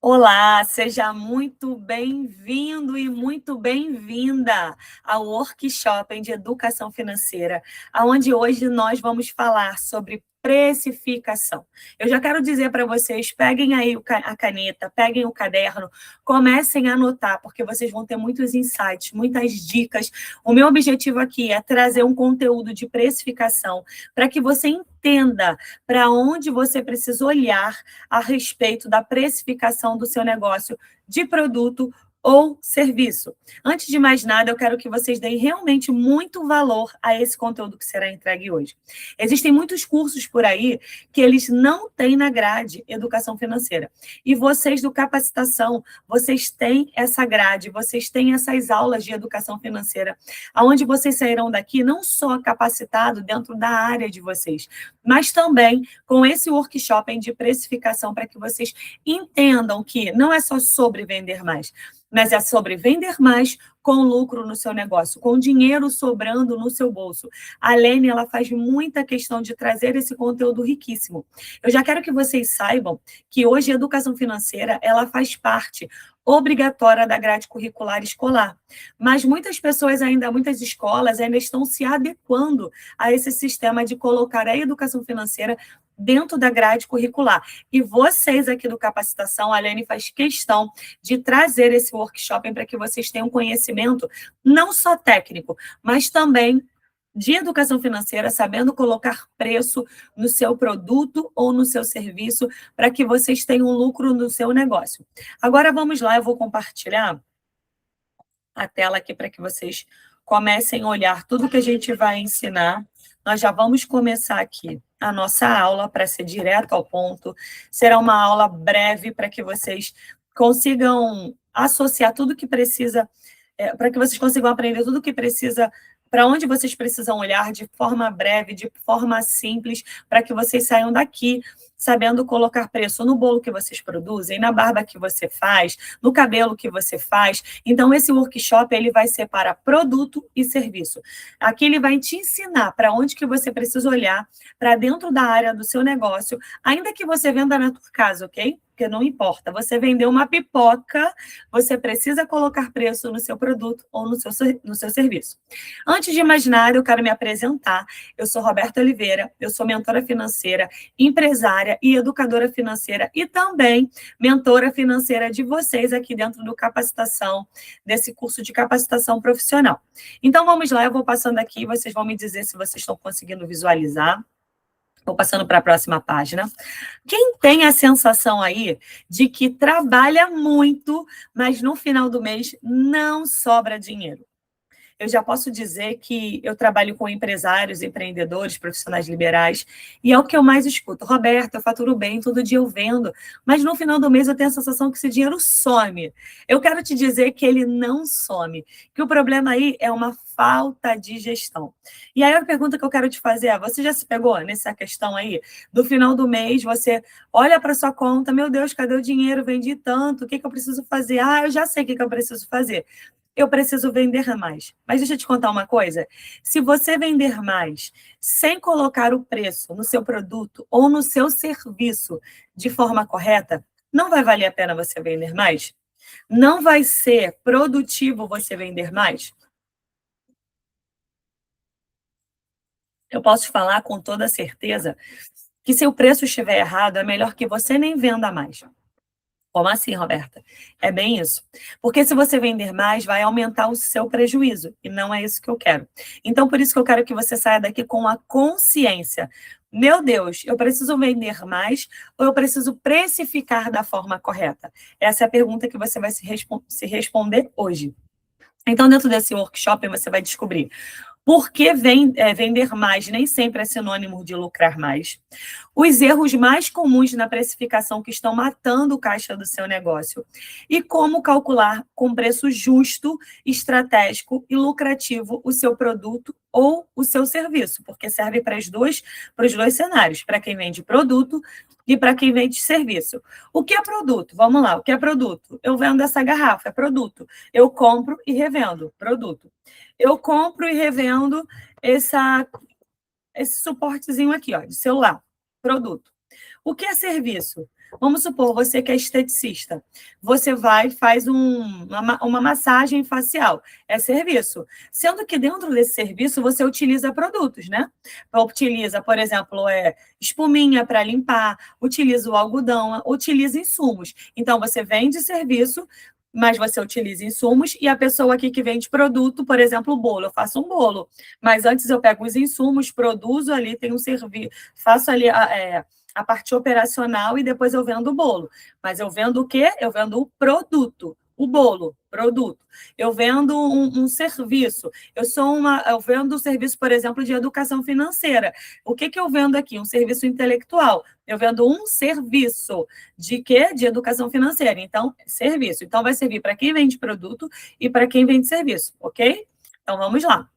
Olá, seja muito bem-vindo e muito bem-vinda ao workshop de educação financeira, onde hoje nós vamos falar sobre precificação. Eu já quero dizer para vocês, peguem aí a caneta, peguem o caderno, comecem a anotar, porque vocês vão ter muitos insights, muitas dicas. O meu objetivo aqui é trazer um conteúdo de precificação para que você entenda para onde você precisa olhar a respeito da precificação do seu negócio de produto ou serviço. Antes de mais nada, eu quero que vocês deem realmente muito valor a esse conteúdo que será entregue hoje. Existem muitos cursos por aí que eles não têm na grade educação financeira. E vocês do capacitação, vocês têm essa grade, vocês têm essas aulas de educação financeira, onde vocês sairão daqui não só capacitados dentro da área de vocês, mas também com esse workshop de precificação para que vocês entendam que não é só sobre vender mais, mas é sobre vender mais com lucro no seu negócio, com dinheiro sobrando no seu bolso. A Lene, ela faz muita questão de trazer esse conteúdo riquíssimo. Eu já quero que vocês saibam que hoje a educação financeira, ela faz parte obrigatória da grade curricular escolar. Mas muitas pessoas ainda, muitas escolas ainda estão se adequando a esse sistema de colocar a educação financeira dentro da grade curricular. E vocês aqui do Capacitação, a Lene faz questão de trazer esse workshop para que vocês tenham conhecimento não só técnico, mas também de educação financeira, sabendo colocar preço no seu produto ou no seu serviço para que vocês tenham lucro no seu negócio. Agora vamos lá, eu vou compartilhar a tela aqui para que vocês comecem a olhar tudo que a gente vai ensinar. Nós já vamos começar aqui a nossa aula para ser direto ao ponto. Será uma aula breve para que vocês consigam associar tudo que precisa, para que vocês consigam aprender tudo que precisa, para onde vocês precisam olhar de forma breve, de forma simples, para que vocês saiam daqui sabendo colocar preço no bolo que vocês produzem, na barba que você faz, no cabelo que você faz. Então, esse workshop ele vai ser para produto e serviço. Aqui ele vai te ensinar para onde que você precisa olhar, para dentro da área do seu negócio, ainda que você venda na tua casa, ok? Porque não importa. Você vendeu uma pipoca, você precisa colocar preço no seu produto ou no seu serviço. Antes de mais nada, eu quero me apresentar. Eu sou Roberta Oliveira, eu sou mentora financeira, empresária e educadora financeira e também mentora financeira de vocês aqui dentro do Capacitação, desse curso de capacitação profissional. Então, vamos lá, eu vou passando aqui, vocês vão me dizer se vocês estão conseguindo visualizar. Vou passando para a próxima página. Quem tem a sensação aí de que trabalha muito, mas no final do mês não sobra dinheiro? Eu já posso dizer que eu trabalho com empresários, empreendedores, profissionais liberais, e é o que eu mais escuto. Roberta, eu faturo bem, todo dia eu vendo, mas no final do mês eu tenho a sensação que esse dinheiro some. Eu quero te dizer que ele não some, que o problema aí é uma falta de gestão. E aí a pergunta que eu quero te fazer é, você já se pegou nessa questão aí? Do final do mês, você olha para sua conta, meu Deus, cadê o dinheiro? Vendi tanto, o que eu preciso fazer? Ah, eu já sei o que eu preciso fazer. Eu preciso vender mais. Mas deixa eu te contar uma coisa. Se você vender mais sem colocar o preço no seu produto ou no seu serviço de forma correta, não vai valer a pena você vender mais? Não vai ser produtivo você vender mais? Eu posso te falar com toda certeza que se o preço estiver errado, é melhor que você nem venda mais. Como assim, Roberta? É bem isso. Porque se você vender mais, vai aumentar o seu prejuízo. E não é isso que eu quero. Então, por isso que eu quero que você saia daqui com a consciência. Meu Deus, eu preciso vender mais ou eu preciso precificar da forma correta? Essa é a pergunta que você vai se responder hoje. Então, dentro desse workshop, você vai descobrir por que vender mais nem sempre é sinônimo de lucrar mais. Os erros mais comuns na precificação que estão matando o caixa do seu negócio. E como calcular com preço justo, estratégico e lucrativo o seu produto ou o seu serviço, porque serve para os dois cenários, para quem vende produto e para quem vende serviço. O que é produto? Vamos lá, o que é produto? Eu vendo essa garrafa, é produto. Eu compro e revendo, produto. Eu compro e revendo esse suportezinho aqui, ó, de celular, produto. O que é serviço? Vamos supor, você que é esteticista, você vai e faz uma massagem facial, é serviço. Sendo que dentro desse serviço você utiliza produtos, né? Utiliza, por exemplo, espuminha para limpar, utiliza o algodão, utiliza insumos. Então, você vende serviço, mas você utiliza insumos, e a pessoa aqui que vende produto, por exemplo, o bolo, eu faço um bolo, mas antes eu pego os insumos, produzo ali, tenho um serviço, faço ali a parte operacional e depois eu vendo o bolo. Mas eu vendo o quê? Eu vendo o produto, o bolo, produto. Eu vendo um serviço. Eu vendo um serviço, por exemplo, de educação financeira. O que eu vendo aqui? Um serviço intelectual. Eu vendo um serviço de quê? De educação financeira. Então, serviço. Então, vai servir para quem vende produto e para quem vende serviço, ok? Então, vamos lá.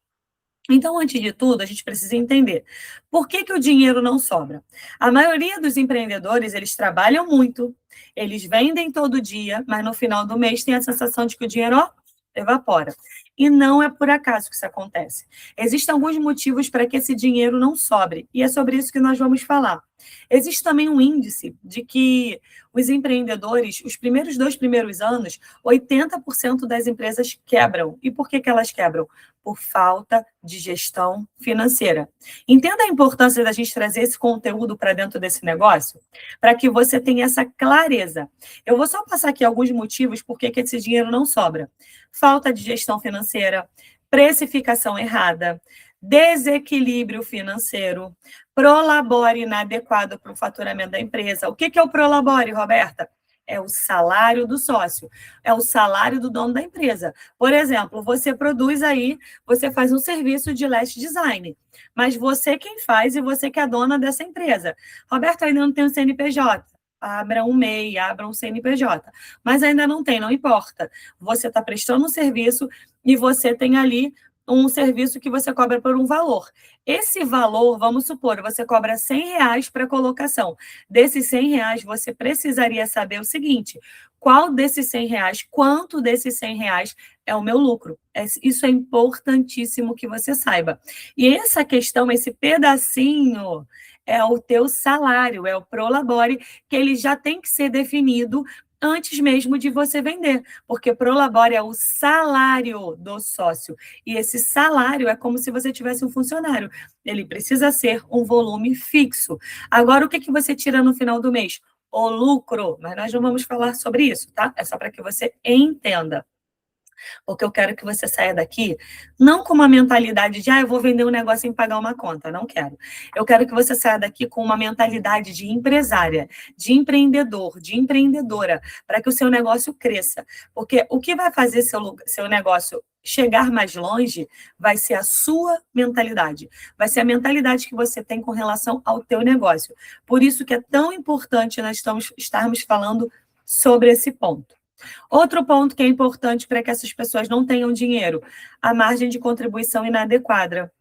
Então, antes de tudo, a gente precisa entender por que o dinheiro não sobra. A maioria dos empreendedores, eles trabalham muito, eles vendem todo dia, mas no final do mês tem a sensação de que o dinheiro, ó, evapora. E não é por acaso que isso acontece. Existem alguns motivos para que esse dinheiro não sobre, e é sobre isso que nós vamos falar. Existe também um índice de que os empreendedores, os dois primeiros anos, 80% das empresas quebram. E por que elas quebram? Por falta de gestão financeira. Entenda a importância da gente trazer esse conteúdo para dentro desse negócio, para que você tenha essa clareza. Eu vou só passar aqui alguns motivos por que esse dinheiro não sobra. Falta de gestão financeira, precificação errada, desequilíbrio financeiro, prolabore inadequado para o faturamento da empresa. O que é o prolabore, Roberta? É o salário do sócio, é o salário do dono da empresa. Por exemplo, você produz aí, você faz um serviço de lash design, mas você quem faz e você que é a dona dessa empresa. Roberta, ainda não tem um CNPJ. Abra um MEI, abra um CNPJ. Mas ainda não tem, não importa. Você está prestando um serviço e você tem ali um serviço que você cobra por um valor. Esse valor, vamos supor, você cobra R$100 para colocação. Desses R$100, você precisaria saber o seguinte: qual desses R$100, quanto desses R$100 é o meu lucro? Isso é importantíssimo que você saiba. E essa questão, esse pedacinho, é o teu salário, é o prolabore, que ele já tem que ser definido antes mesmo de você vender, porque prolabore é o salário do sócio, e esse salário é como se você tivesse um funcionário, ele precisa ser um volume fixo. Agora, o que você tira no final do mês? O lucro, mas nós não vamos falar sobre isso, tá? É só para que você entenda. Porque eu quero que você saia daqui não com uma mentalidade de, eu vou vender um negócio em pagar uma conta. Não quero. Eu quero que você saia daqui com uma mentalidade de empresária, de empreendedor, de empreendedora, para que o seu negócio cresça. Porque o que vai fazer seu negócio chegar mais longe vai ser a sua mentalidade. Vai ser a mentalidade que você tem com relação ao teu negócio. Por isso que é tão importante nós estarmos falando sobre esse ponto. Outro ponto que é importante para que essas pessoas não tenham dinheiro, a margem de contribuição inadequada.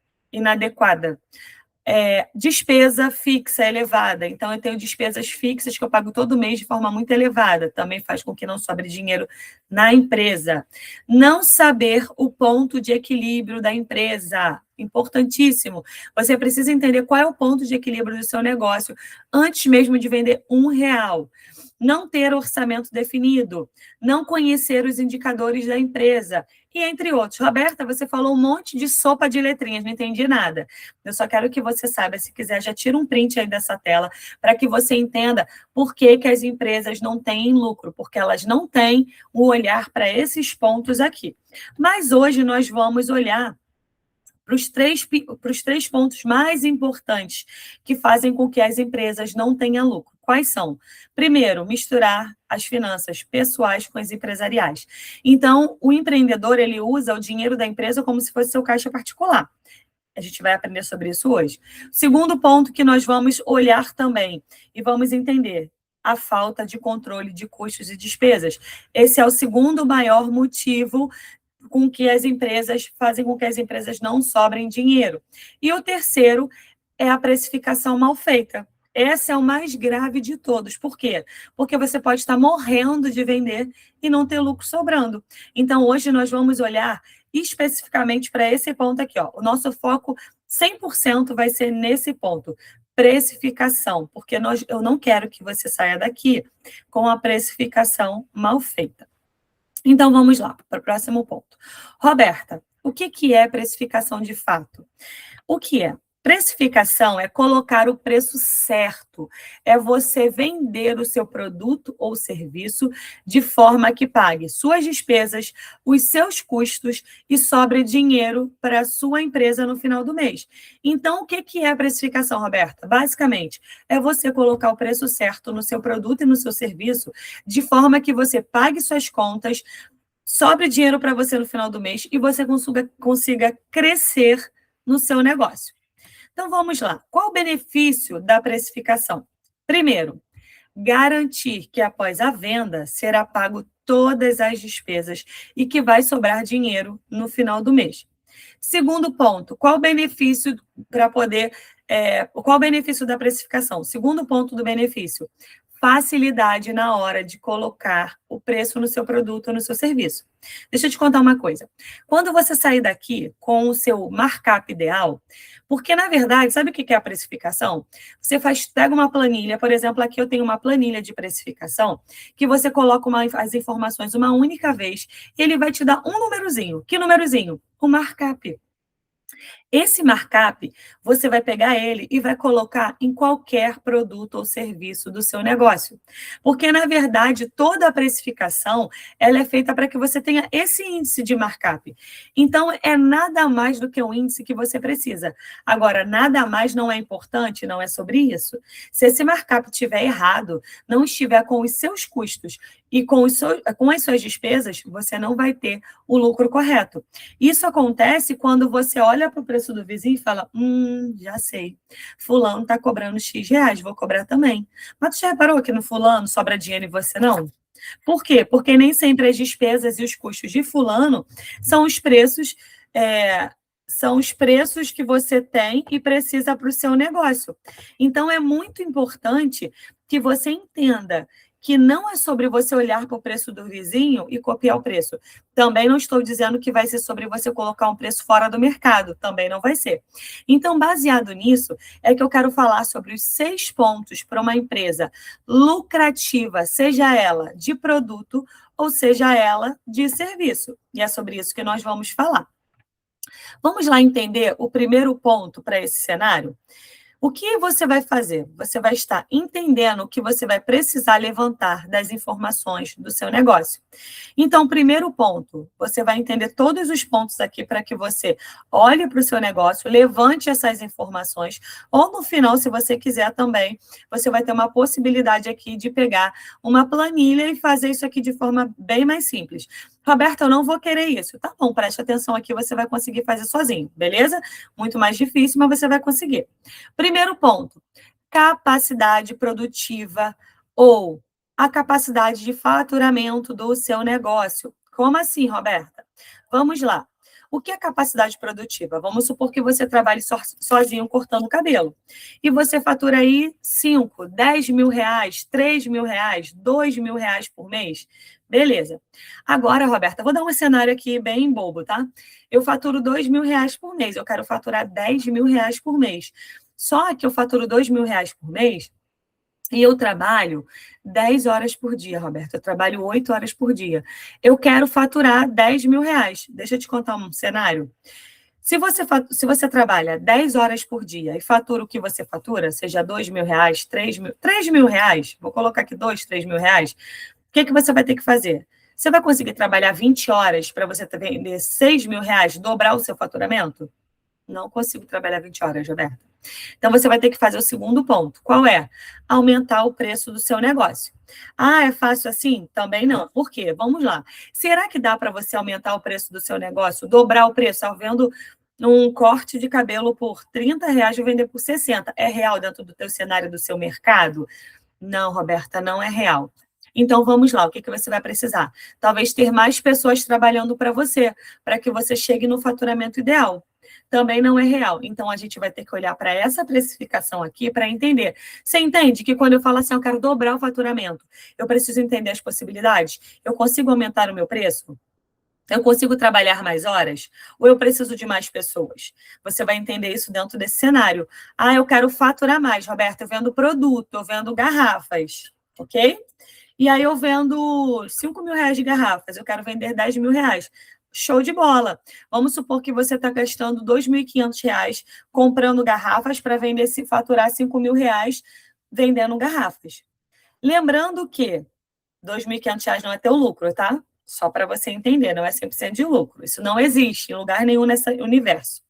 Despesa fixa elevada. Então, eu tenho despesas fixas que eu pago todo mês de forma muito elevada. Também faz com que não sobre dinheiro na empresa. Não saber o ponto de equilíbrio da empresa. Importantíssimo. Você precisa entender qual é o ponto de equilíbrio do seu negócio antes mesmo de vender R$1. Não ter orçamento definido, não conhecer os indicadores da empresa, e entre outros. Roberta, você falou um monte de sopa de letrinhas, não entendi nada. Eu só quero que você saiba, se quiser, já tira um print aí dessa tela, para que você entenda por que as empresas não têm lucro, porque elas não têm o olhar para esses pontos aqui. Mas hoje nós vamos olhar para os três pontos mais importantes que fazem com que as empresas não tenham lucro. Quais são? Primeiro, misturar as finanças pessoais com as empresariais. Então, o empreendedor, ele usa o dinheiro da empresa como se fosse seu caixa particular. A gente vai aprender sobre isso hoje. Segundo ponto que nós vamos olhar também e vamos entender: a falta de controle de custos e despesas. Esse é o segundo maior motivo com que as empresas fazem com que as empresas não sobrem dinheiro. E o terceiro é a precificação mal feita. Esse é o mais grave de todos. Por quê? Porque você pode estar morrendo de vender e não ter lucro sobrando. Então, hoje nós vamos olhar especificamente para esse ponto aqui, ó. O nosso foco 100% vai ser nesse ponto. precificação, porque eu não quero que você saia daqui com a precificação mal feita. Então, vamos lá, para o próximo ponto. Roberta, o que é precificação de fato? O que é? Precificação é colocar o preço certo, é você vender o seu produto ou serviço de forma que pague suas despesas, os seus custos e sobre dinheiro para a sua empresa no final do mês. Então, o que é precificação, Roberta? Basicamente, é você colocar o preço certo no seu produto e no seu serviço, de forma que você pague suas contas, sobre dinheiro para você no final do mês e você consiga crescer no seu negócio. Então, vamos lá. Qual o benefício da precificação? Primeiro, garantir que após a venda será pago todas as despesas e que vai sobrar dinheiro no final do mês. Segundo ponto, qual o benefício qual o benefício da precificação? Segundo ponto do benefício, facilidade na hora de colocar o preço no seu produto ou no seu serviço. Deixa eu te contar uma coisa. Quando você sair daqui com o seu markup ideal, porque, na verdade, sabe o que é a precificação? Você pega uma planilha, por exemplo, aqui eu tenho uma planilha de precificação, que você coloca as informações uma única vez, e ele vai te dar um númerozinho. Que númerozinho? O markup. Esse markup, você vai pegar ele e vai colocar em qualquer produto ou serviço do seu negócio. Porque, na verdade, toda a precificação, ela é feita para que você tenha esse índice de markup. Então, é nada mais do que um índice que você precisa. Agora, nada mais não é importante, não é sobre isso. Se esse markup estiver errado, não estiver com os seus custos e com as suas despesas, você não vai ter o lucro correto. Isso acontece quando você olha para o preço do vizinho e fala, já sei, fulano está cobrando X reais, vou cobrar também. Mas você já reparou que no fulano sobra dinheiro e você não? Por quê? Porque nem sempre as despesas e os custos de fulano são os preços que você tem e precisa para o seu negócio. Então, é muito importante que você entenda que não é sobre você olhar para o preço do vizinho e copiar o preço. Também não estou dizendo que vai ser sobre você colocar um preço fora do mercado. Também não vai ser. Então, baseado nisso, é que eu quero falar sobre os 6 pontos para uma empresa lucrativa, seja ela de produto ou seja ela de serviço. E é sobre isso que nós vamos falar. Vamos lá entender o primeiro ponto para esse cenário? O que você vai fazer? Você vai estar entendendo o que você vai precisar levantar das informações do seu negócio. Então, primeiro ponto, você vai entender todos os pontos aqui para que você olhe para o seu negócio, levante essas informações, ou no final, se você quiser também, você vai ter uma possibilidade aqui de pegar uma planilha e fazer isso aqui de forma bem mais simples. Roberta, eu não vou querer isso. Tá bom, preste atenção aqui, você vai conseguir fazer sozinho, beleza? Muito mais difícil, mas você vai conseguir. Primeiro ponto, capacidade produtiva ou a capacidade de faturamento do seu negócio. Como assim, Roberta? Vamos lá. O que é capacidade produtiva? Vamos supor que você trabalhe sozinho cortando cabelo. E você fatura aí 5, 10 mil reais, 3 mil reais, 2 mil reais por mês. Beleza. Agora, Roberta, vou dar um cenário aqui bem bobo, tá? Eu faturo 2 mil reais por mês. Eu quero faturar 10 mil reais por mês. Só que eu faturo 2 mil reais por mês e eu trabalho 10 horas por dia, Roberto. Eu trabalho 8 horas por dia. Eu quero faturar 10 mil reais. Deixa eu te contar um cenário. Se você trabalha 10 horas por dia e fatura o que você fatura, seja 2 mil reais, 3 mil reais, vou colocar aqui 2, 3 mil reais, o que você vai ter que fazer? Você vai conseguir trabalhar 20 horas para você vender 6 mil reais, dobrar o seu faturamento? Não consigo trabalhar 20 horas, Roberta. Então, você vai ter que fazer o segundo ponto. Qual é? Aumentar o preço do seu negócio. Ah, é fácil assim? Também não. Por quê? Vamos lá. Será que dá para você aumentar o preço do seu negócio, dobrar o preço, vendo um corte de cabelo por 30 reais e vender por 60? É real dentro do teu cenário, do seu mercado? Não, Roberta, não é real. Então, vamos lá, o que você vai precisar? Talvez ter mais pessoas trabalhando para que você chegue no faturamento ideal. Também não é real. Então, a gente vai ter que olhar para essa precificação aqui para entender. Você entende que quando eu falo assim, eu quero dobrar o faturamento, eu preciso entender as possibilidades? Eu consigo aumentar o meu preço? Eu consigo trabalhar mais horas? Ou eu preciso de mais pessoas? Você vai entender isso dentro desse cenário. Ah, eu quero faturar mais, Roberta. Eu vendo produto, eu vendo garrafas, ok? E aí eu vendo 5 mil reais de garrafas, eu quero vender 10 mil reais. Show de bola. Vamos supor que você está gastando 2.500 reais comprando garrafas para vender, se faturar 5 mil reais vendendo garrafas. Lembrando que 2.500 reais não é teu lucro, tá? Só para você entender, não é 100% de lucro. Isso não existe em lugar nenhum nesse universo.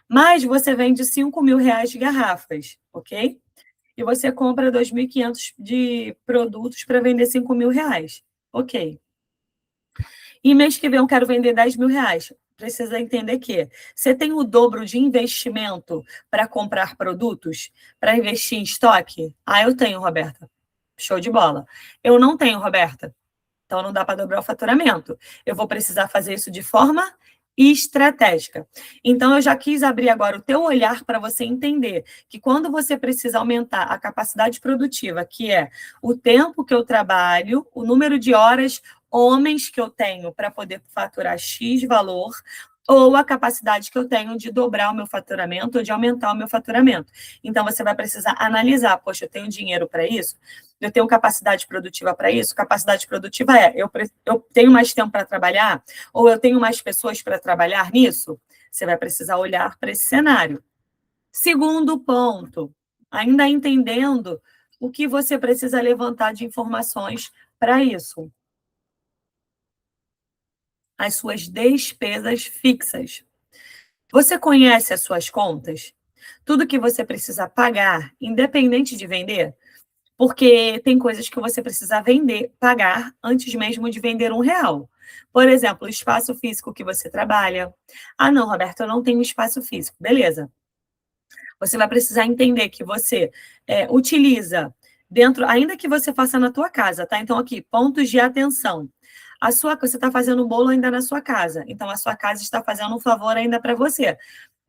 Mas você vende 5 mil reais de garrafas, ok? E você compra 2.500 de produtos para vender 5 mil reais. Ok. E mês que vem eu quero vender 10 mil reais. Precisa entender que você tem o dobro de investimento para comprar produtos, para investir em estoque? Ah, eu tenho, Roberta. Show de bola. Eu não tenho, Roberta. Então, não dá para dobrar o faturamento. Eu vou precisar fazer isso de forma estratégica. Então, eu já quis abrir agora o teu olhar para você entender que quando você precisa aumentar a capacidade produtiva, que é o tempo que eu trabalho, o número de horas, homens que eu tenho para poder faturar X valor, ou a capacidade que eu tenho de dobrar o meu faturamento ou de aumentar o meu faturamento. Então, você vai precisar analisar, poxa, eu tenho dinheiro para isso? Eu tenho capacidade produtiva para isso? Capacidade produtiva eu tenho mais tempo para trabalhar? Ou eu tenho mais pessoas para trabalhar nisso? Você vai precisar olhar para esse cenário. Segundo ponto, ainda entendendo o que você precisa levantar de informações para isso. As suas despesas fixas. Você conhece as suas contas? Tudo que você precisa pagar, independente de vender? Porque tem coisas que você precisa vender, pagar, antes mesmo de vender R$ 1. Por exemplo, o espaço físico que você trabalha. Ah, não, Roberto, eu não tenho espaço físico. Beleza. Você vai precisar entender que você utiliza dentro, ainda que você faça na tua casa, tá? Então, aqui, pontos de atenção. Você está fazendo um bolo ainda na sua casa. Então, a sua casa está fazendo um favor ainda para você.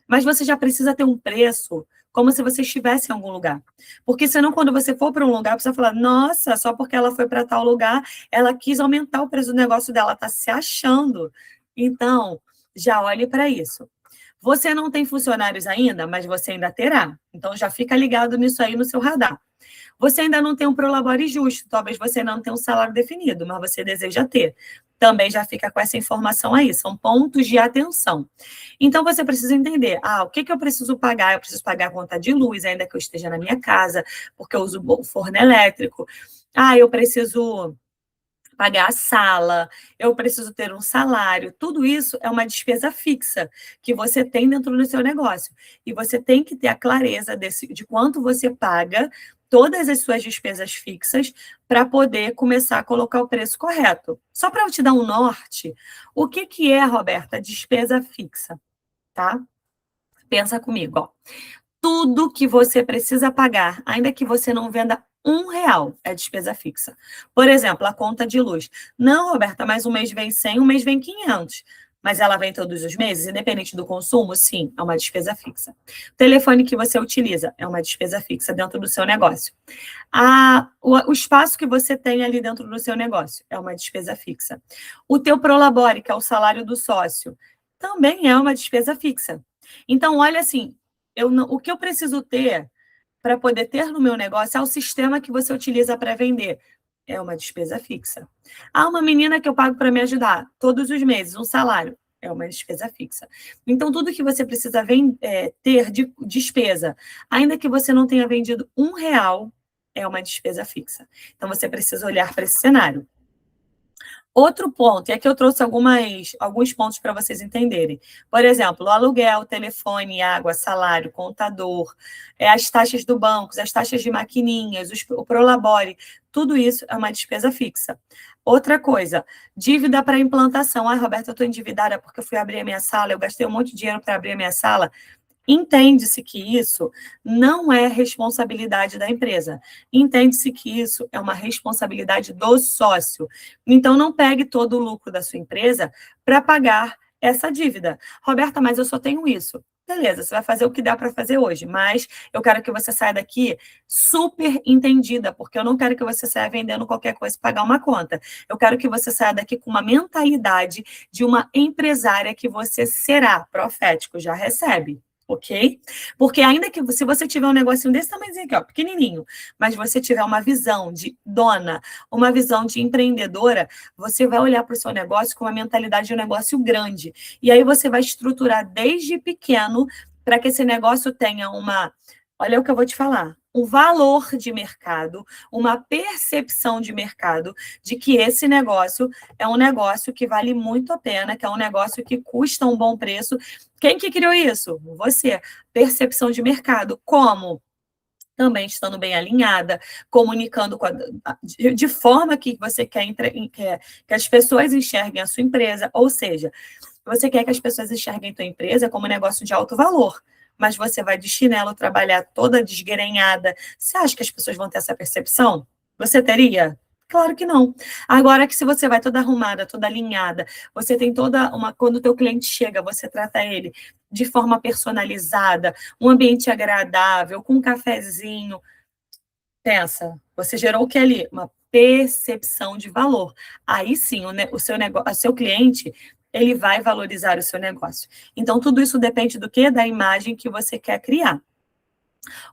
Mas você já precisa ter um preço como se você estivesse em algum lugar. Porque senão, quando você for para um lugar, você vai falar, nossa, só porque ela foi para tal lugar, ela quis aumentar o preço do negócio dela, está se achando. Então, já olhe para isso. Você não tem funcionários ainda, mas você ainda terá. Então, já fica ligado nisso aí no seu radar. Você ainda não tem um prolabore justo, talvez você não tenha um salário definido, mas você deseja ter. Também já fica com essa informação aí, são pontos de atenção. Então, você precisa entender, o que eu preciso pagar? Eu preciso pagar a conta de luz, ainda que eu esteja na minha casa, porque eu uso o forno elétrico. Eu preciso pagar a sala, eu preciso ter um salário. Tudo isso é uma despesa fixa que você tem dentro do seu negócio. E você tem que ter a clareza de quanto você paga todas as suas despesas fixas para poder começar a colocar o preço correto. Só para eu te dar um norte, o que é, Roberta, despesa fixa? Tá? Pensa comigo, ó. Tudo que você precisa pagar, ainda que você não venda R$ 1, é despesa fixa. Por exemplo, a conta de luz. Não, Roberta, mas um mês vem 100, um mês vem 500. Mas ela vem todos os meses, independente do consumo? Sim, é uma despesa fixa. O telefone que você utiliza é uma despesa fixa dentro do seu negócio. O espaço que você tem ali dentro do seu negócio é uma despesa fixa. O teu prolabore, que é o salário do sócio, também é uma despesa fixa. Então, olha assim, o que eu preciso ter para poder ter no meu negócio é o sistema que você utiliza para vender. É uma despesa fixa. Uma menina que eu pago para me ajudar todos os meses, um salário. É uma despesa fixa. Então, tudo que você precisa ter de despesa, ainda que você não tenha vendido R$ 1, é uma despesa fixa. Então, você precisa olhar para esse cenário. Outro ponto, e aqui eu trouxe alguns pontos para vocês entenderem. Por exemplo, o aluguel, telefone, água, salário, contador, as taxas do banco, as taxas de maquininhas, o prolabore, tudo isso é uma despesa fixa. Outra coisa, dívida para implantação. Roberta, eu estou endividada porque eu fui abrir a minha sala, eu gastei um monte de dinheiro para abrir a minha sala. Entende-se que isso não é responsabilidade da empresa. Entende-se que isso é uma responsabilidade do sócio. Então, não pegue todo o lucro da sua empresa para pagar essa dívida. Roberta, mas eu só tenho isso. beleza, você vai fazer o que dá para fazer hoje, mas eu quero que você saia daqui super entendida, porque eu não quero que você saia vendendo qualquer coisa para pagar uma conta. Eu quero que você saia daqui com uma mentalidade de uma empresária que você será, profético, já recebe. Ok? Porque ainda que se você tiver um negocinho desse tamanhozinho aqui, ó, pequenininho, mas você tiver uma visão de dona, uma visão de empreendedora, você vai olhar para o seu negócio com uma mentalidade de um negócio grande. E aí você vai estruturar desde pequeno para que esse negócio tenha uma, olha o que eu vou te falar, um valor de mercado, uma percepção de mercado de que esse negócio é um negócio que vale muito a pena, que é um negócio que custa um bom preço. Quem que criou isso? Você. Percepção de mercado. Como? Também estando bem alinhada, comunicando de forma que você quer que as pessoas enxerguem a sua empresa, ou seja, você quer que as pessoas enxerguem a tua empresa como um negócio de alto valor, mas você vai de chinelo trabalhar toda desgrenhada. Você acha que as pessoas vão ter essa percepção? Você teria? Claro que não. Agora que se você vai toda arrumada, toda alinhada, você tem toda uma... Quando o teu cliente chega, você trata ele de forma personalizada, um ambiente agradável, com um cafezinho. Pensa, você gerou o que ali? Uma percepção de valor. Aí sim, o seu negócio, o seu cliente, ele vai valorizar o seu negócio. Então, tudo isso depende do quê? Da imagem que você quer criar.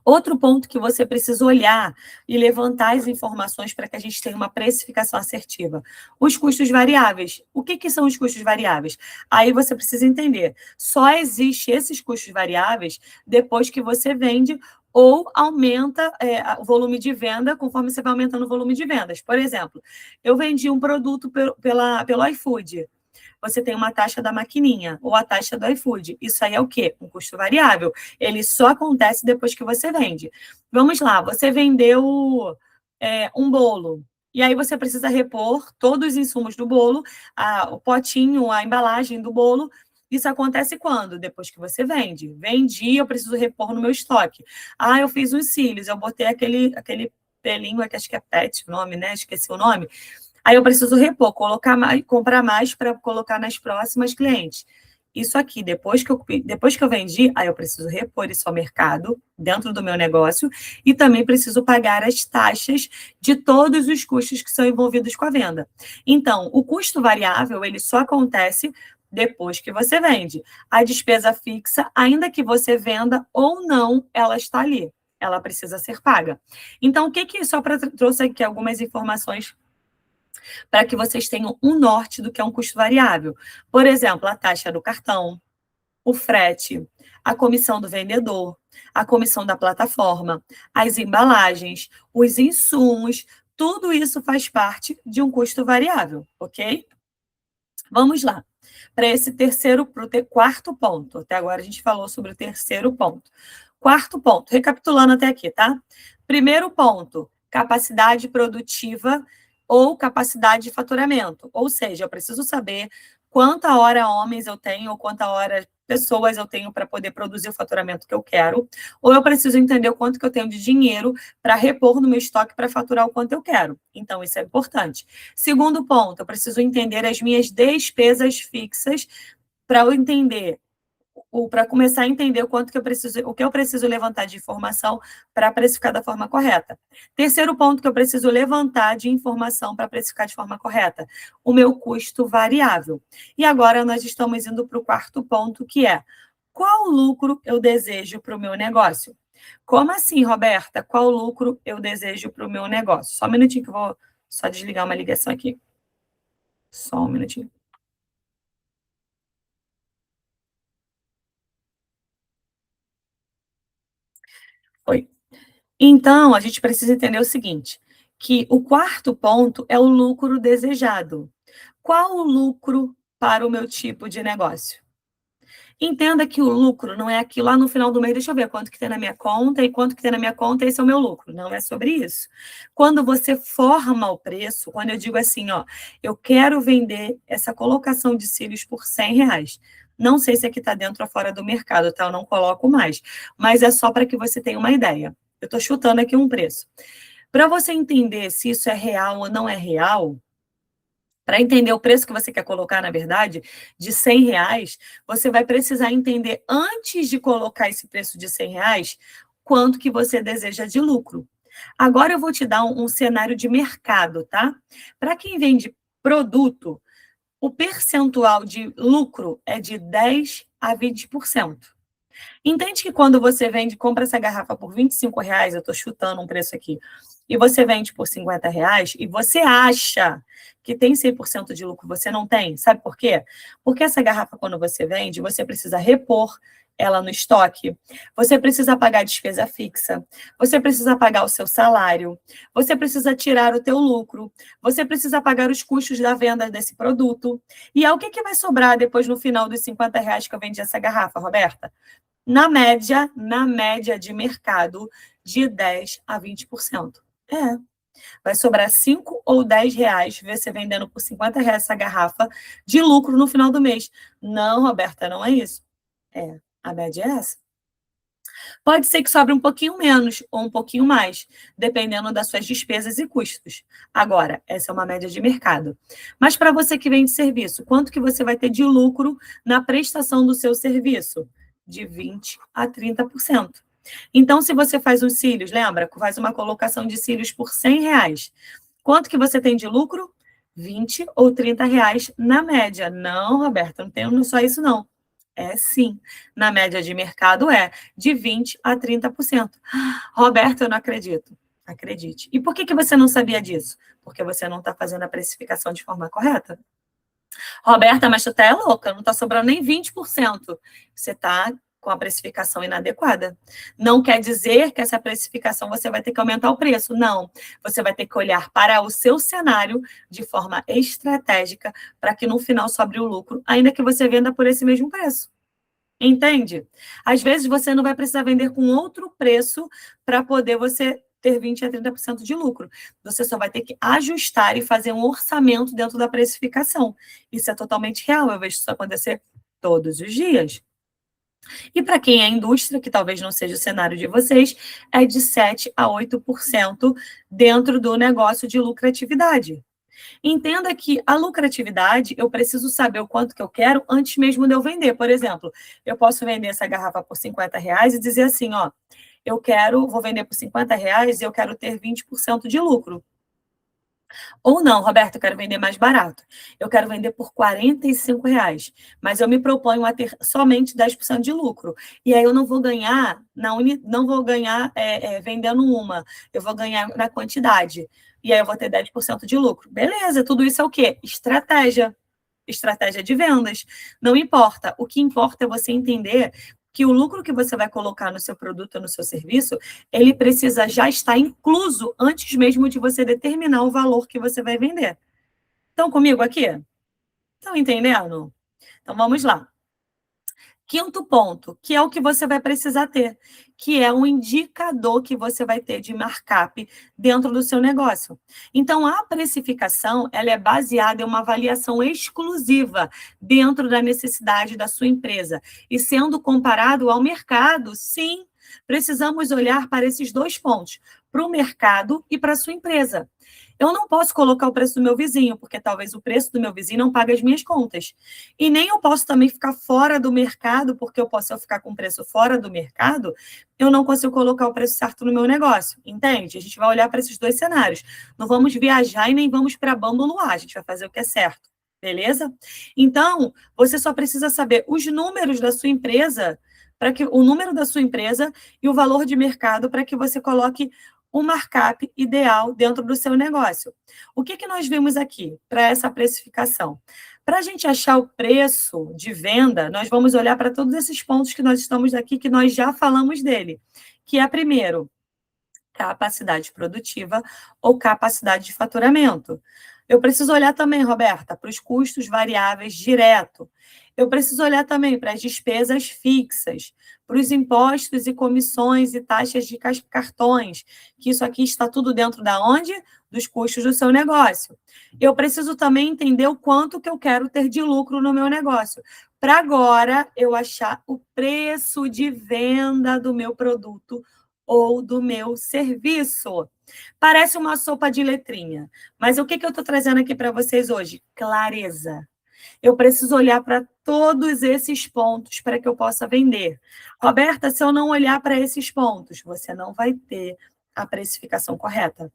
Outro ponto que você precisa olhar e levantar as informações para que a gente tenha uma precificação assertiva. Os custos variáveis. O que são os custos variáveis? Aí você precisa entender. Só existe esses custos variáveis depois que você vende ou aumenta o volume de venda conforme você vai aumentando o volume de vendas. Por exemplo, eu vendi um produto pelo iFood. Você tem uma taxa da maquininha ou a taxa do iFood. Isso aí é o quê? Um custo variável. Ele só acontece depois que você vende. Vamos lá, você vendeu um bolo. E aí você precisa repor todos os insumos do bolo, o potinho, a embalagem do bolo. Isso acontece quando? Depois que você vende. Vendi, eu preciso repor no meu estoque. Ah, eu fiz uns cílios, eu botei aquele pelinho, que acho que é pet o nome, né? Esqueci o nome. Aí eu preciso repor, colocar mais, comprar mais para colocar nas próximas clientes. Isso aqui, depois que eu vendi, aí eu preciso repor isso ao mercado, dentro do meu negócio, e também preciso pagar as taxas de todos os custos que são envolvidos com a venda. Então, o custo variável, ele só acontece depois que você vende. A despesa fixa, ainda que você venda ou não, ela está ali. Ela precisa ser paga. Então, só para trouxe aqui algumas informações para que vocês tenham um norte do que é um custo variável. Por exemplo, a taxa do cartão, o frete, a comissão do vendedor, a comissão da plataforma, as embalagens, os insumos, tudo isso faz parte de um custo variável, ok? Vamos lá. Para esse quarto ponto. Até agora a gente falou sobre o terceiro ponto. Quarto ponto, recapitulando até aqui, tá? Primeiro ponto, capacidade produtiva ou capacidade de faturamento. Ou seja, eu preciso saber quanta hora homens eu tenho ou quanta hora pessoas eu tenho para poder produzir o faturamento que eu quero, ou eu preciso entender o quanto que eu tenho de dinheiro para repor no meu estoque para faturar o quanto eu quero. Então, isso é importante. Segundo ponto, eu preciso entender as minhas despesas fixas para eu entender ou para começar a entender o que eu preciso levantar de informação para precificar da forma correta. Terceiro ponto que eu preciso levantar de informação para precificar de forma correta, o meu custo variável. E agora nós estamos indo para o quarto ponto, que é qual lucro eu desejo para o meu negócio? Como assim, Roberta? Qual lucro eu desejo para o meu negócio? Só um minutinho que eu vou só desligar uma ligação aqui. Só um minutinho. Oi. Então, a gente precisa entender o seguinte, que o quarto ponto é o lucro desejado. Qual o lucro para o meu tipo de negócio? Entenda que o lucro não é aquilo lá no final do mês, deixa eu ver quanto que tem na minha conta e quanto que tem na minha conta, esse é o meu lucro. Não é sobre isso. Quando você forma o preço, quando eu digo assim, ó, eu quero vender essa colocação de cílios por R$ 100. Não sei se aqui está dentro ou fora do mercado, tá? Eu não coloco mais. Mas é só para que você tenha uma ideia. Eu estou chutando aqui um preço. Para você entender se isso é real ou não é real, Para entender o preço que você quer colocar, na verdade, de R$ 100, você vai precisar entender, antes de colocar esse preço de R$ 100, quanto que você deseja de lucro. Agora eu vou te dar um cenário de mercado, tá? Para quem vende produto, o percentual de lucro é de 10 a 20%. Entende que quando você vende, compra essa garrafa por R$ 25, eu estou chutando um preço aqui, e você vende por R$ 50, e você acha que tem 100% de lucro, você não tem. Sabe por quê? Porque essa garrafa, quando você vende, você precisa repor ela no estoque, você precisa pagar a despesa fixa, você precisa pagar o seu salário, você precisa tirar o teu lucro, você precisa pagar os custos da venda desse produto. E aí, o que que vai sobrar depois, no final dos R$ 50 que eu vendi essa garrafa, Roberta? Na média de mercado, de 10 a 20%. Vai sobrar 5 ou R$ 10 você vendendo por R$ 50 essa garrafa de lucro no final do mês. Não, Roberta, não é isso. A média é essa. Pode ser que sobre um pouquinho menos ou um pouquinho mais, dependendo das suas despesas e custos. Agora, essa é uma média de mercado. Mas para você que vende serviço, quanto que você vai ter de lucro na prestação do seu serviço? De 20 a 30%. Então, se você faz os cílios, lembra? Faz uma colocação de cílios por R$ 100. Quanto que você tem de lucro? 20 ou R$ 30 na média. Não, Roberta, não tem só isso, não. É sim. Na média de mercado é de 20 a 30%. Roberta, eu não acredito. Acredite. E por que que você não sabia disso? Porque você não está fazendo a precificação de forma correta. Roberta, mas tu tá louca, não está sobrando nem 20%. Você está com a precificação inadequada. Não quer dizer que essa precificação você vai ter que aumentar o preço. Não. Você vai ter que olhar para o seu cenário de forma estratégica para que no final sobre o lucro, ainda que você venda por esse mesmo preço. Entende? Às vezes você não vai precisar vender com outro preço para poder você ter 20 a 30% de lucro. Você só vai ter que ajustar e fazer um orçamento dentro da precificação. Isso é totalmente real, eu vejo isso acontecer todos os dias. E para quem é indústria, que talvez não seja o cenário de vocês, é de 7 a 8% dentro do negócio de lucratividade. Entenda que a lucratividade, eu preciso saber o quanto que eu quero antes mesmo de eu vender. Por exemplo, eu posso vender essa garrafa por R$ 50 e dizer assim, ó, vou vender por R$ 50 e eu quero ter 20% de lucro. Ou não, Roberto, eu quero vender mais barato. Eu quero vender por R$ 45, mas eu me proponho a ter somente 10% de lucro. E aí eu não vou ganhar vendendo uma, eu vou ganhar na quantidade. E aí eu vou ter 10% de lucro. Beleza, tudo isso é o quê? Estratégia. Estratégia de vendas. Não importa. O que importa é você entender que o lucro que você vai colocar no seu produto ou no seu serviço, ele precisa já estar incluso antes mesmo de você determinar o valor que você vai vender. Estão comigo aqui? Estão entendendo? Então, vamos lá. Quinto ponto, que é o que você vai precisar ter, que é um indicador que você vai ter de markup dentro do seu negócio. Então, a precificação, ela é baseada em uma avaliação exclusiva dentro da necessidade da sua empresa. E sendo comparado ao mercado, sim, precisamos olhar para esses dois pontos, para o mercado e para a sua empresa. Eu não posso colocar o preço do meu vizinho, porque talvez o preço do meu vizinho não pague as minhas contas. E nem eu posso também ficar fora do mercado, porque se eu ficar com o preço fora do mercado, eu não consigo colocar o preço certo no meu negócio, entende? A gente vai olhar para esses dois cenários. Não vamos viajar e nem vamos para Bambu Luar, a gente vai fazer o que é certo, beleza? Então, você só precisa saber os números da sua empresa, o número da sua empresa e o valor de mercado para que você coloque o markup ideal dentro do seu negócio. O que nós vimos aqui para essa precificação? Para a gente achar o preço de venda, nós vamos olhar para todos esses pontos que nós estamos aqui, que nós já falamos dele, que é, primeiro, capacidade produtiva ou capacidade de faturamento. Eu preciso olhar também, Roberta, para os custos variáveis direto. Eu preciso olhar também para as despesas fixas, para os impostos e comissões e taxas de cartões, que isso aqui está tudo dentro da onde? Dos custos do seu negócio. Eu preciso também entender o quanto que eu quero ter de lucro no meu negócio, para agora eu achar o preço de venda do meu produto ou do meu serviço. Parece uma sopa de letrinha, mas o que eu estou trazendo aqui para vocês hoje? Clareza. Eu preciso olhar para todos esses pontos para que eu possa vender. Roberta, se eu não olhar para esses pontos, você não vai ter a precificação correta.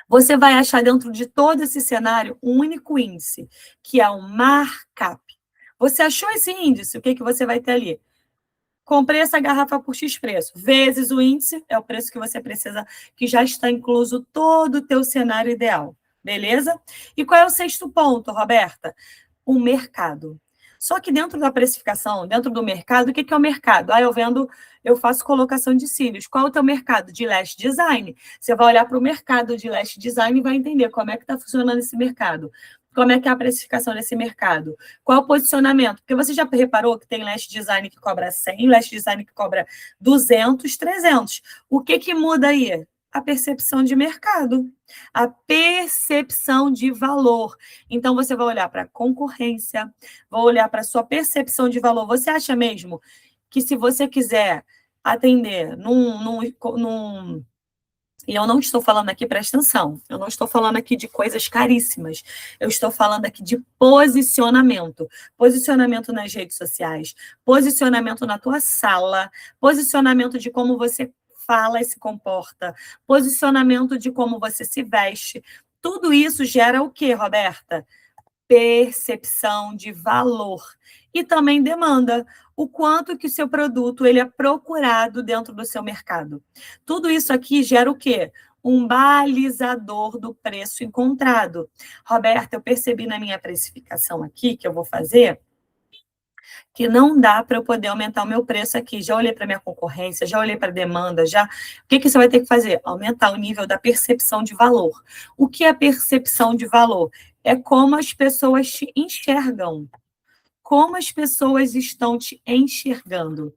Você vai achar dentro de todo esse cenário um único índice, que é o markup. Você achou esse índice, o que você vai ter ali? Comprei essa garrafa por X preço, vezes o índice, é o preço que você precisa, que já está incluso todo o teu cenário ideal, beleza? E qual é o sexto ponto, Roberta? O mercado. Só que dentro da precificação, dentro do mercado, o que é o mercado? Eu faço colocação de cílios. Qual é o teu mercado? De lash design. Você vai olhar para o mercado de lash design e vai entender como é que está funcionando esse mercado. Como é que é a precificação desse mercado? Qual é o posicionamento? Porque você já reparou que tem lash design que cobra 100, lash design que cobra 200, 300. O que muda aí? A percepção de mercado, a percepção de valor. Então, você vai olhar para a concorrência, vai olhar para a sua percepção de valor. Você acha mesmo que se você quiser atender e eu não estou falando aqui, presta atenção, eu não estou falando aqui de coisas caríssimas, eu estou falando aqui de posicionamento. Posicionamento nas redes sociais, posicionamento na tua sala, posicionamento de como você fala e se comporta, posicionamento de como você se veste. Tudo isso gera o quê, Roberta? Percepção de valor. E também demanda o quanto que o seu produto ele é procurado dentro do seu mercado. Tudo isso aqui gera o quê? Um balizador do preço encontrado. Roberta, eu percebi na minha precificação aqui, que eu vou fazer, que não dá para eu poder aumentar o meu preço aqui. Já olhei para a minha concorrência, já olhei para a demanda, já. O que você vai ter que fazer? Aumentar o nível da percepção de valor. O que é percepção de valor? É como as pessoas te enxergam. Como as pessoas estão te enxergando.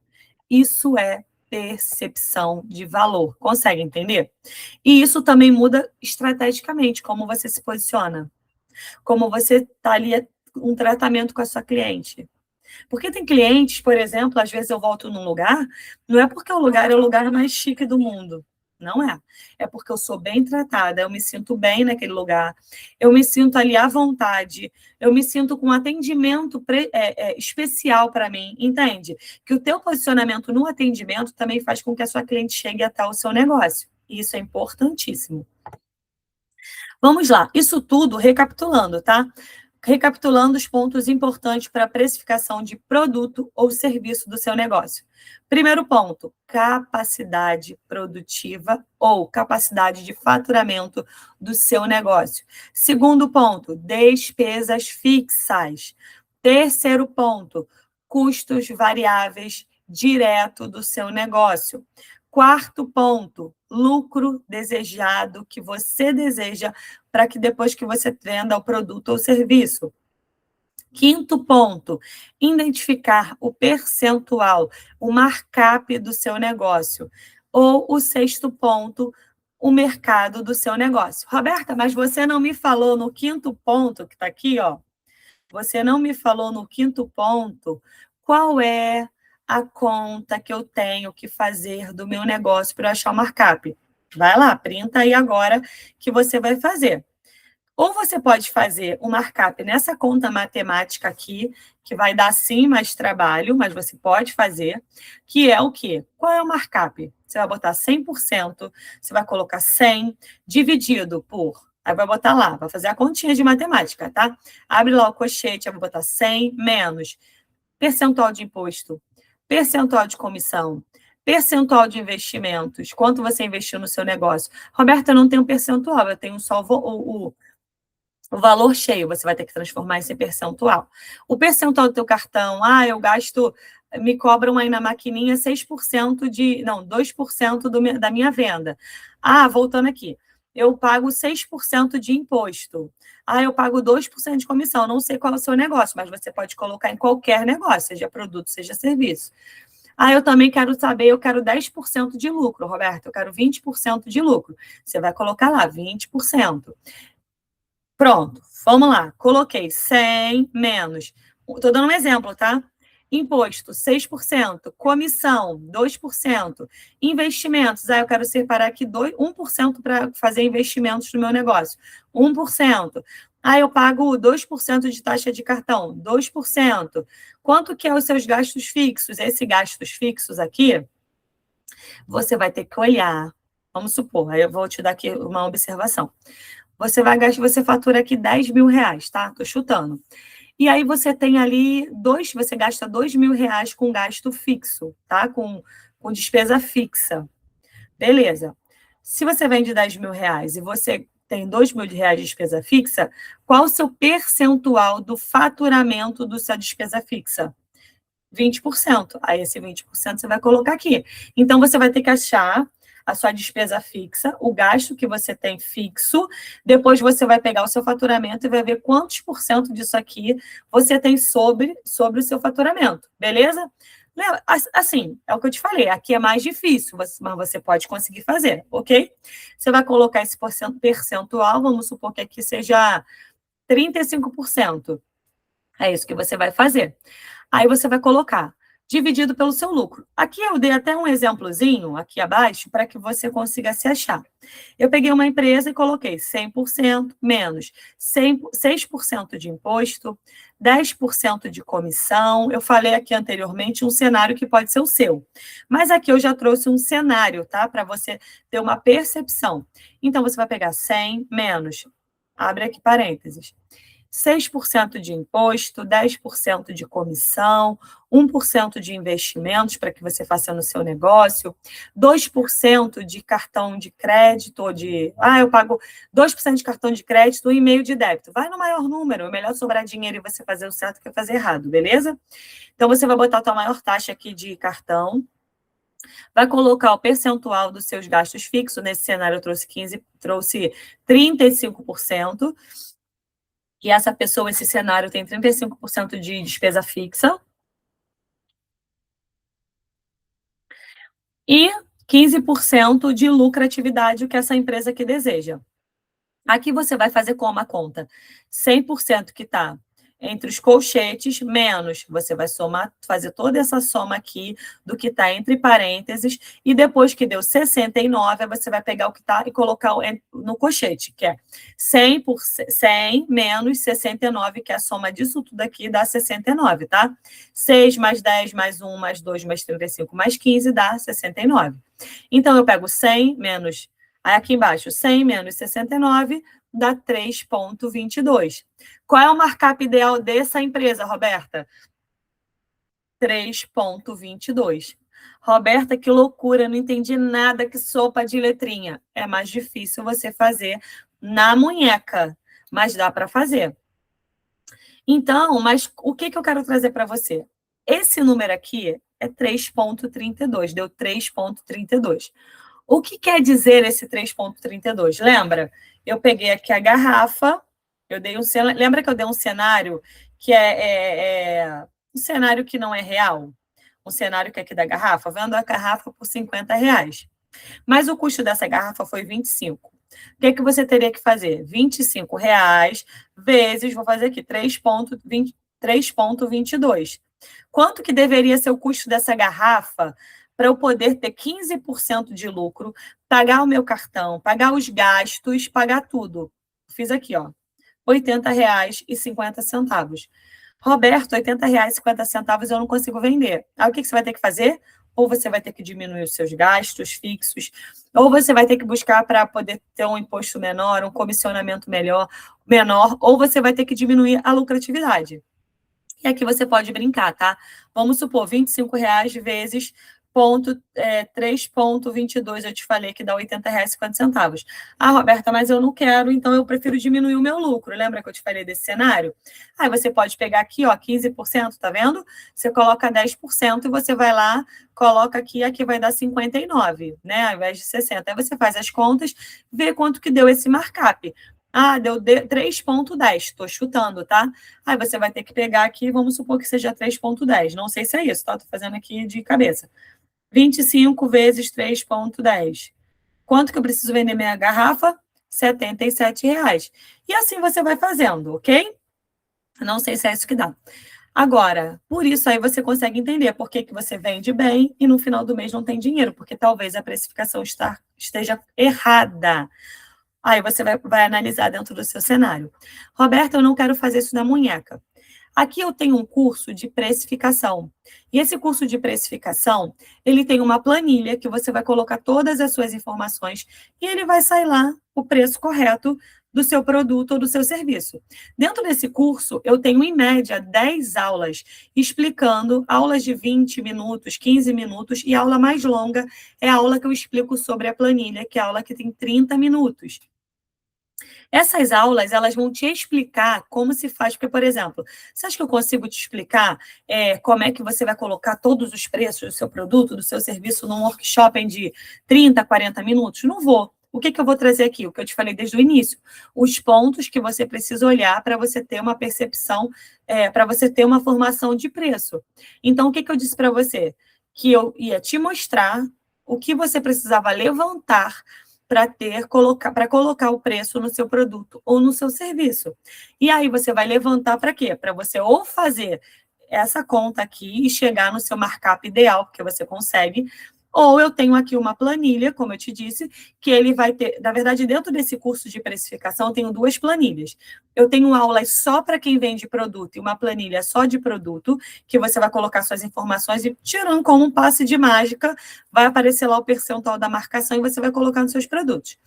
Isso é percepção de valor. Consegue entender? E isso também muda estrategicamente, como você se posiciona. Como você está ali, um tratamento com a sua cliente. Porque tem clientes, por exemplo, às vezes eu volto num lugar, não é porque o lugar é o lugar mais chique do mundo. Não é. É porque eu sou bem tratada, eu me sinto bem naquele lugar, eu me sinto ali à vontade, eu me sinto com um atendimento especial para mim, entende? Que o teu posicionamento no atendimento também faz com que a sua cliente chegue até o seu negócio. E isso é importantíssimo. Vamos lá, isso tudo recapitulando, tá? Recapitulando os pontos importantes para a precificação de produto ou serviço do seu negócio. Primeiro ponto, capacidade produtiva ou capacidade de faturamento do seu negócio. Segundo ponto, despesas fixas. Terceiro ponto, custos variáveis direto do seu negócio. Quarto ponto, lucro desejado que você deseja para que depois que você venda o produto ou serviço. Quinto ponto, identificar o percentual, o markup do seu negócio. Ou o sexto ponto, o mercado do seu negócio. Roberta, mas você não me falou no quinto ponto, que está aqui, ó. Você não me falou no quinto ponto qual é a conta que eu tenho que fazer do meu negócio para eu achar o markup. Vai lá, printa aí agora que você vai fazer. Ou você pode fazer o markup nessa conta matemática aqui, que vai dar sim mais trabalho, mas você pode fazer, que é o quê? Qual é o markup? Você vai botar 100%, você vai colocar 100 dividido por... Aí vai botar lá, vai fazer a continha de matemática, tá? Abre lá o colchete, eu vou botar 100 menos percentual de imposto, percentual de comissão, percentual de investimentos, quanto você investiu no seu negócio. Roberta, eu não tenho percentual, eu tenho só o valor cheio, você vai ter que transformar esse percentual. O percentual do teu cartão, eu gasto, me cobram aí na maquininha 6% de, não, 2% da minha venda. Voltando aqui, eu pago 6% de imposto. Eu pago 2% de comissão, não sei qual é o seu negócio, mas você pode colocar em qualquer negócio, seja produto, seja serviço. Eu também quero saber, eu quero 10% de lucro, Roberto, eu quero 20% de lucro. Você vai colocar lá, 20%. Pronto, vamos lá. Coloquei 100 menos. Estou dando um exemplo, tá? Imposto, 6%. Comissão, 2%. Investimentos, eu quero separar aqui 1% para fazer investimentos no meu negócio. 1%. Eu pago 2% de taxa de cartão, 2%. Quanto que é os seus gastos fixos? Esses gastos fixos aqui, você vai ter que olhar. Vamos supor, aí eu vou te dar aqui uma observação. Você fatura aqui R$10.000, tá? Tô chutando. E aí você tem ali você gasta R$2.000 com gasto fixo, tá? Com despesa fixa. Beleza. Se você vende R$10.000 e você tem R$2.000 de despesa fixa, qual o seu percentual do faturamento da sua despesa fixa? 20%. Aí esse 20% você vai colocar aqui. Então você vai ter que achar a sua despesa fixa, o gasto que você tem fixo, depois você vai pegar o seu faturamento e vai ver quantos por cento disso aqui você tem sobre o seu faturamento, beleza? Assim, é o que eu te falei, aqui é mais difícil, mas você pode conseguir fazer, ok? Você vai colocar esse percentual, vamos supor que aqui seja 35%. É isso que você vai fazer. Aí você vai colocar dividido pelo seu lucro. Aqui eu dei até um exemplozinho aqui abaixo para que você consiga se achar. Eu peguei uma empresa e coloquei 100% menos 6% de imposto, 10% de comissão. Eu falei aqui anteriormente um cenário que pode ser o seu. Mas aqui eu já trouxe um cenário, tá? Para você ter uma percepção. Então, você vai pegar 100 menos, abre aqui parênteses, 6% de imposto, 10% de comissão, 1% de investimentos para que você faça no seu negócio, 2% de cartão de crédito, eu pago 2% de cartão de crédito e meio de débito. Vai no maior número, é melhor sobrar dinheiro e você fazer o certo que fazer errado, beleza? Então, você vai botar a tua maior taxa aqui de cartão, vai colocar o percentual dos seus gastos fixos, nesse cenário eu trouxe 35%, e essa pessoa, esse cenário, tem 35% de despesa fixa e 15% de lucratividade, o que essa empresa aqui deseja. Aqui você vai fazer como a conta? 100% que está entre os colchetes, menos, você vai somar, fazer toda essa soma aqui do que está entre parênteses, e depois que deu 69, você vai pegar o que está e colocar no colchete, que é 100 menos 69, que é a soma disso tudo aqui, dá 69, tá? 6 mais 10 mais 1 mais 2 mais 35 mais 15 dá 69. Então, eu pego 100 menos, aí aqui embaixo, 100 menos 69 dá 3,22. Qual é o markup ideal dessa empresa, Roberta? 3,22. Roberta, que loucura, não entendi nada, que sopa de letrinha. É mais difícil você fazer na munheca, mas dá para fazer. Então, mas o que eu quero trazer para você? Esse número aqui é 3,32, deu 3,32. O que quer dizer esse 3,32? Lembra? Eu peguei aqui a garrafa, lembra que eu dei um cenário que é um cenário que não é real? Um cenário que é aqui da garrafa, vendo a garrafa por R$50. Mas o custo dessa garrafa foi 25. O que você teria que fazer? R$25 vezes, vou fazer aqui, 3,22. Quanto que deveria ser o custo dessa garrafa para eu poder ter 15% de lucro, pagar o meu cartão, pagar os gastos, pagar tudo? Fiz aqui, ó, R$80,50. Roberto, R$80,50 eu não consigo vender. Aí o que você vai ter que fazer? Ou você vai ter que diminuir os seus gastos fixos, ou você vai ter que buscar para poder ter um imposto menor, um comissionamento menor, ou você vai ter que diminuir a lucratividade. E aqui você pode brincar, tá? Vamos supor, R$25 vezes 3,22, eu te falei que dá R$80,50. Roberta, mas eu não quero, então eu prefiro diminuir o meu lucro. Lembra que eu te falei desse cenário? Aí você pode pegar aqui, ó, 15%, tá vendo? Você coloca 10% e você vai lá, coloca aqui vai dar 59, né? Ao invés de 60. Aí você faz as contas, vê quanto que deu esse markup. Deu 3,10, estou chutando, tá? Aí você vai ter que pegar aqui, vamos supor que seja 3,10. Não sei se é isso, tá? Estou fazendo aqui de cabeça. 25 vezes 3,10. Quanto que eu preciso vender minha garrafa? R$77. E assim você vai fazendo, ok? Não sei se é isso que dá. Agora, por isso aí você consegue entender por que você vende bem e no final do mês não tem dinheiro, porque talvez a precificação esteja errada. Aí você vai analisar dentro do seu cenário. Roberta, eu não quero fazer isso na munheca. Aqui eu tenho um curso de precificação. E esse curso de precificação, ele tem uma planilha que você vai colocar todas as suas informações e ele vai sair lá o preço correto do seu produto ou do seu serviço. Dentro desse curso, eu tenho, em média, 10 aulas explicando, aulas de 20 minutos, 15 minutos, e a aula mais longa é a aula que eu explico sobre a planilha, que é a aula que tem 30 minutos. Essas aulas, elas vão te explicar como se faz, porque, por exemplo, você acha que eu consigo te explicar como é que você vai colocar todos os preços do seu produto, do seu serviço, num workshop de 30, 40 minutos? Não vou. O que eu vou trazer aqui? O que eu te falei desde o início. Os pontos que você precisa olhar para você ter uma percepção, para você ter uma formação de preço. Então, o que eu disse para você? Que eu ia te mostrar o que você precisava levantar para colocar o preço no seu produto ou no seu serviço. E aí você vai levantar para quê? Para você ou fazer essa conta aqui e chegar no seu markup ideal, porque você consegue, ou eu tenho aqui uma planilha, como eu te disse, que ele vai ter... Na verdade, dentro desse curso de precificação, eu tenho 2 planilhas. Eu tenho aulas só para quem vende produto e uma planilha só de produto, que você vai colocar suas informações e, tirando como um passe de mágica, vai aparecer lá o percentual da marcação e você vai colocar nos seus produtos.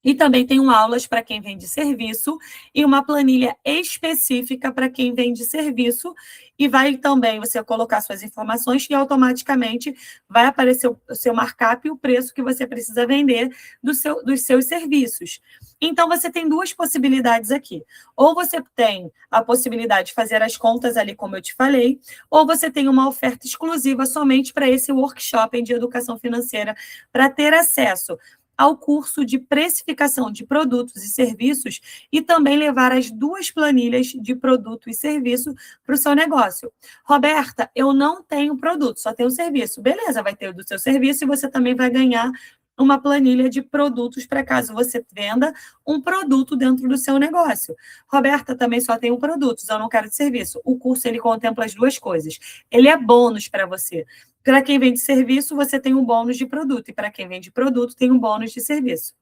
E também tenho aulas para quem vende serviço e uma planilha específica para quem vende serviço. E vai também você colocar suas informações e automaticamente vai aparecer o seu markup e o preço que você precisa vender dos seus serviços. Então, você tem 2 possibilidades aqui. Ou você tem a possibilidade de fazer as contas ali, como eu te falei, ou você tem uma oferta exclusiva somente para esse workshop de educação financeira, para ter acesso ao curso de precificação de produtos e serviços e também levar as 2 planilhas de produto e serviço para o seu negócio. Roberta, eu não tenho produto, só tenho serviço. Beleza, vai ter o do seu serviço e você também vai ganhar uma planilha de produtos para caso você venda um produto dentro do seu negócio. Roberta, também só tenho produtos, eu não quero de serviço. O curso, ele contempla as 2 coisas. Ele é bônus para você. Para quem vende serviço, você tem um bônus de produto, e para quem vende produto, tem um bônus de serviço.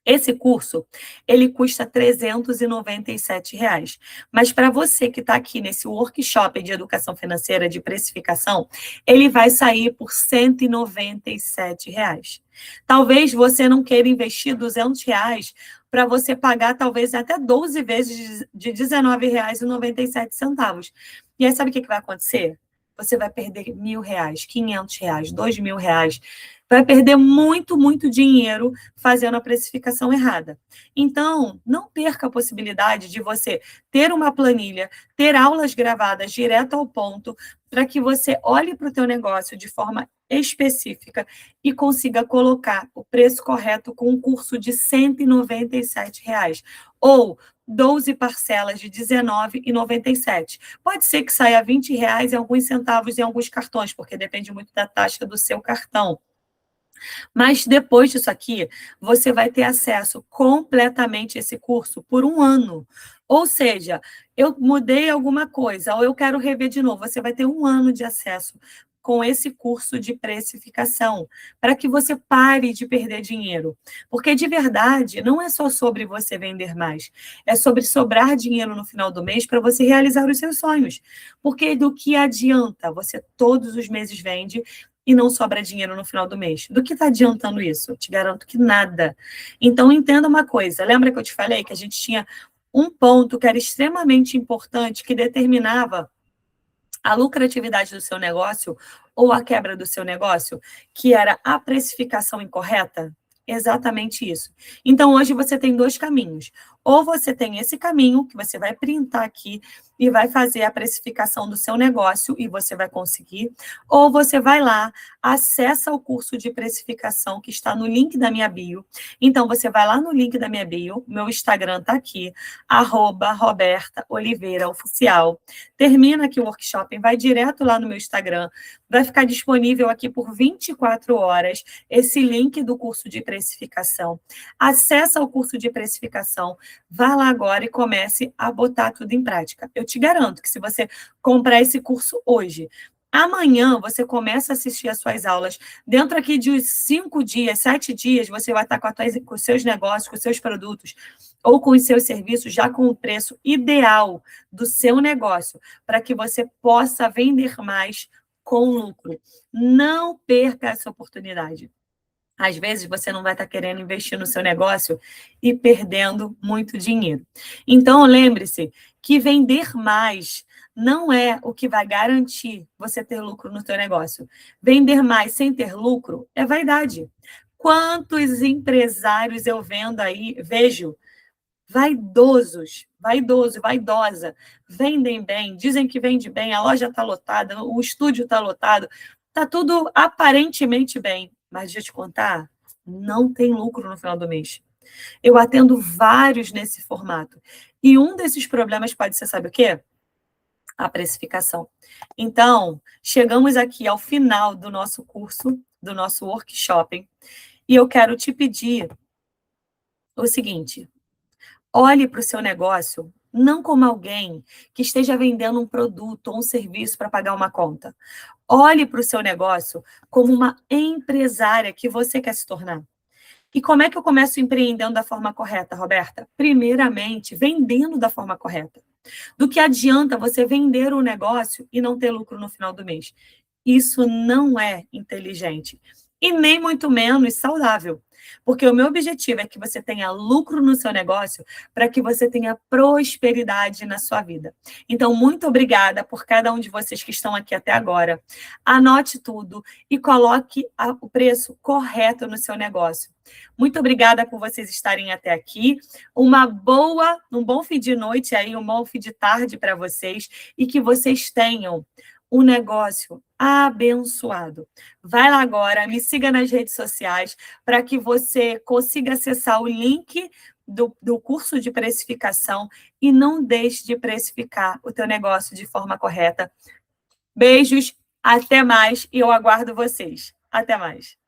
Esse curso, ele custa R$ 397. Mas para você que está aqui nesse workshop de educação financeira de precificação, ele vai sair por R$ 197. Talvez você não queira investir R$ 200 para você pagar talvez até 12 vezes de R$ 19,97. E aí sabe o que vai acontecer? Você vai perder R$ 1.000, R$ 500, R$ 2.000. Vai perder muito, muito dinheiro fazendo a precificação errada. Então, não perca a possibilidade de você ter uma planilha, ter aulas gravadas direto ao ponto, para que você olhe para o teu negócio de forma específica e consiga colocar o preço correto com um curso de R$ 197. Ou 12 parcelas de R$ 19,97. Pode ser que saia R$ 20 e alguns centavos em alguns cartões, porque depende muito da taxa do seu cartão. Mas depois disso aqui, você vai ter acesso completamente a esse curso por 1 ano. Ou seja, eu mudei alguma coisa, ou eu quero rever de novo, você vai ter 1 ano de acesso com esse curso de precificação, para que você pare de perder dinheiro. Porque, de verdade, não é só sobre você vender mais, é sobre sobrar dinheiro no final do mês para você realizar os seus sonhos. Porque do que adianta você todos os meses vende e não sobra dinheiro no final do mês? Do que está adiantando isso? Eu te garanto que nada. Então, entenda uma coisa. Lembra que eu te falei que a gente tinha um ponto que era extremamente importante, que determinava a lucratividade do seu negócio ou a quebra do seu negócio, que era a precificação incorreta? Exatamente isso. Então, hoje você tem 2 caminhos. Ou você tem esse caminho, que você vai printar aqui e vai fazer a precificação do seu negócio e você vai conseguir. Ou você vai lá, acessa o curso de precificação que está no link da minha bio. Então, você vai lá no link da minha bio, meu Instagram está aqui, @RobertaOliveiraOficial. Termina aqui o workshop, vai direto lá no meu Instagram, vai ficar disponível aqui por 24 horas esse link do curso de precificação. Acessa o curso de precificação, vá lá agora e comece a botar tudo em prática. Eu te garanto que se você comprar esse curso hoje, amanhã você começa a assistir às suas aulas. Dentro aqui de 5 dias, 7 dias, você vai estar com os seus negócios, com os seus produtos ou com os seus serviços já com o preço ideal do seu negócio, para que você possa vender mais com lucro. Não perca essa oportunidade. Às vezes, você não vai estar querendo investir no seu negócio e perdendo muito dinheiro. Então, lembre-se que vender mais não é o que vai garantir você ter lucro no seu negócio. Vender mais sem ter lucro é vaidade. Quantos empresários eu vejo vaidosa, vendem bem, dizem que vende bem, a loja está lotada, o estúdio está lotado, está tudo aparentemente bem, mas deixa eu te contar, não tem lucro no final do mês. Eu atendo vários nesse formato. E um desses problemas pode ser, sabe o quê? A precificação. Então, chegamos aqui ao final do nosso curso, do nosso workshop, e eu quero te pedir o seguinte: olhe para o seu negócio não como alguém que esteja vendendo um produto ou um serviço para pagar uma conta. Olhe para o seu negócio como uma empresária que você quer se tornar. E como é que eu começo empreendendo da forma correta, Roberta? Primeiramente, vendendo da forma correta. Do que adianta você vender um negócio e não ter lucro no final do mês? Isso não é inteligente e nem muito menos saudável. Porque o meu objetivo é que você tenha lucro no seu negócio para que você tenha prosperidade na sua vida. Então, muito obrigada por cada um de vocês que estão aqui até agora. Anote tudo e coloque o preço correto no seu negócio. Muito obrigada por vocês estarem até aqui. Um bom fim de noite aí, um bom fim de tarde para vocês e que vocês tenham um negócio abençoado. Vai lá agora, me siga nas redes sociais para que você consiga acessar o link do curso de precificação e não deixe de precificar o teu negócio de forma correta. Beijos, até mais e eu aguardo vocês. Até mais.